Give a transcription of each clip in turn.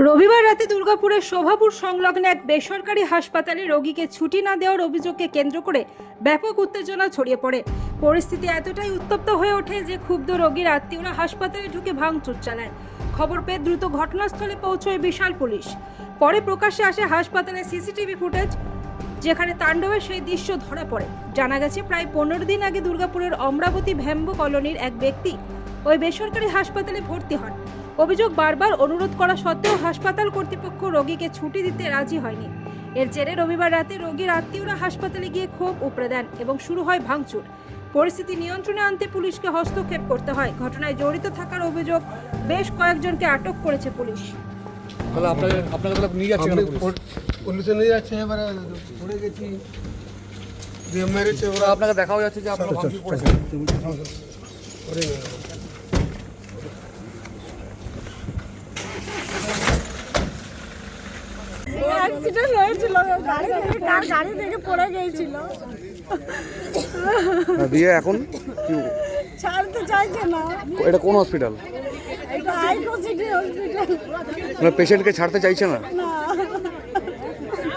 রবিবার রাতে দুর্গাপুরের শোভাপুর সংলগ্ন এক বেসরকারি হাসপাতালে রোগীকে ছুটি না দেওয়ার অভিযোগকে কেন্দ্র করে ব্যাপক উত্তেজনা ছড়িয়ে পড়ে। পরিস্থিতি এতটাই উত্তপ্ত হয়ে ওঠে যে ক্ষুব্ধ রোগীর আত্মীয়রা হাসপাতালে ঢুকে ভাঙচুর চালায়। খবর পেয়ে দ্রুত ঘটনাস্থলে পৌঁছয় বিশাল পুলিশ। পরে প্রকাশ্যে আসে হাসপাতালের সিসিটিভি ফুটেজ, যেখানে তাণ্ডবের সেই দৃশ্য ধরা পড়ে। জানা গেছে, প্রায় 15 দিন আগে দুর্গাপুরের অমরাবতী ভেম্ব কলোনির এক ব্যক্তি ওই বেসরকারি হাসপাতালে ভর্তি হন। অভিযোগ, বারবার অনুরোধ করা সত্ত্বেও হাসপাতাল কর্তৃপক্ষ রোগীকে ছুটি দিতে রাজি হয়নি। এর জেরে রবিবার রাতে রোগীর আত্মীয়রা হাসপাতালে গিয়ে ক্ষোভ উপড়ে দেন এবং শুরু হয় ভাঙচুর। পরিস্থিতি নিয়ন্ত্রণে আনতে পুলিশকে হস্তক্ষেপ করতে হয়। ঘটনায় জড়িত থাকার অভিযোগ বেশ কয়েকজনকে আটক করেছে পুলিশ। পুলিশে নিয়ে যাচ্ছে, এবারে পড়ে গেছি, দিয়ে মেরেছে ওরা। আপনাকে দেখাও যাচ্ছে যে আপনারা ভাঙচুর করেছেন। অ্যাক্সিডেন্ট হয়েছিল, গাড়ি থেকে পড়ে গিয়েছিল। দিয়ে এখন ছাড়তে চাইছে না। এটা কোন হসপিটাল? এটা হাইকো সিটি হসপিটাল। মানে পেশেন্টকে ছাড়তে চাইছে না না,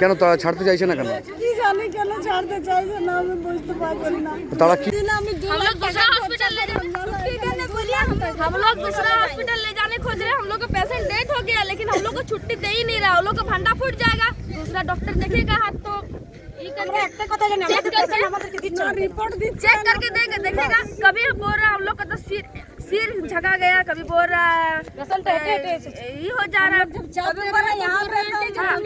কেন? তারা ছাড়তে চাইছে না কেন? কি জানি কেন ছাড়তে চাইছে না, আমি বুঝতে পারছি না। তারা কি আমি हम लोग दूसरा हॉस्पिटल ले जाने हम लोग दूसरा हॉस्पिटल ले जाने खोज रहे हैं। हम लोग का पेशेंट डेथ हो गया, लेकिन हम लोग को छुट्टी दे ही नहीं रहा। हम लोग का भंडा फूट जाएगा, दूसरा डॉक्टर देखेगा हाथ तो रिपोर्ट दी चेक करके देखेगा। कभी बोल रहा हम लोग का तो सिर झका गया, कभी बोल रहा ये हो जा रहा है।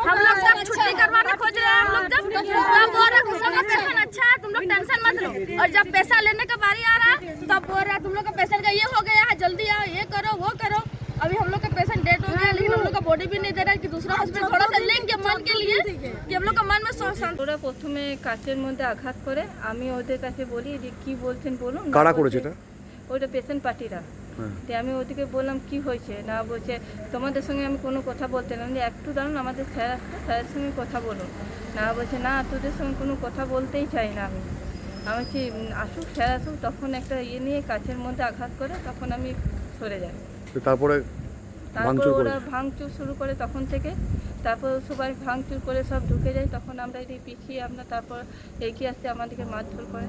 हम लोग सब छुट्टी करवाने खोज रहे हैं। हम लोग जब बोल रहे दूसरा का पेशेंट अच्छा है, तुम लोग टेंशन मत लो, और जब पैसा लेने का बारी आ रहा है तब बोल रहा तुम लोग का पेशेंट का ये हो गया है, जल्दी आओ, ये करो वो करो। अभी हम लोग का पेशेंट डेथ हो गया, लेकिन हम लोग का बॉडी भी नहीं दे रहा है कि दूसरा हॉस्पिटल थोड़ा सा लेंगे मन के लिए, कि हम लोग का मन में ওরা প্রথমে কাচের মধ্যে আঘাত করে। আমি ওদের কাছে বলি যে কি বলছেন বলুন। কারা করেছে এটা? ওইটা পেশেন্ট পার্টিরা। তো আমি ওদিকে বললাম কি হয়েছে, না বলছে তোমাদের সঙ্গে আমি কোনো কথা বলতে না, একটু দাঁড়ান আমাদের স্যার আসতে, স্যারের সঙ্গে কথা বলুন। না বলছে না তোদের সঙ্গে কোনো কথা বলতেই চাই না। আমি বলছি আসুক, স্যার আসুক। তখন একটা ইয়ে নিয়ে কাচের মধ্যে আঘাত করে, তখন আমি সরে যাই। তারপরে ওরা ভাঙচুর শুরু করে তখন থেকে। তারপর সবাই ভাঙচুর করে সব ঢুকে যায়। তখন আমরা এটি পিছিয়ে আমরা তারপর এগিয়ে আসতে আমাদেরকে মারধর করে।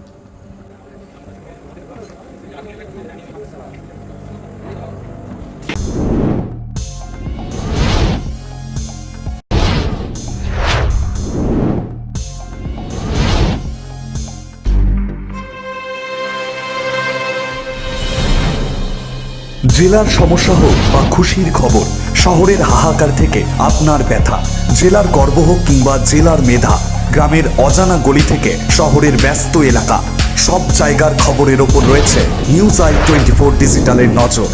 জেলার সমস্যা হোক বা খুশির খবর, শহরের হাহাকার থেকে আপনার ব্যথা, জেলার গর্ব হোক কিংবা জেলার মেধা, গ্রামের অজানা গলি থেকে শহরের ব্যস্ত এলাকা, সব জায়গার খবরের ওপর রয়েছে নিউজ আই 24 ডিজিটালের নজর।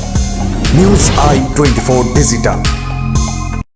News I 24 digital.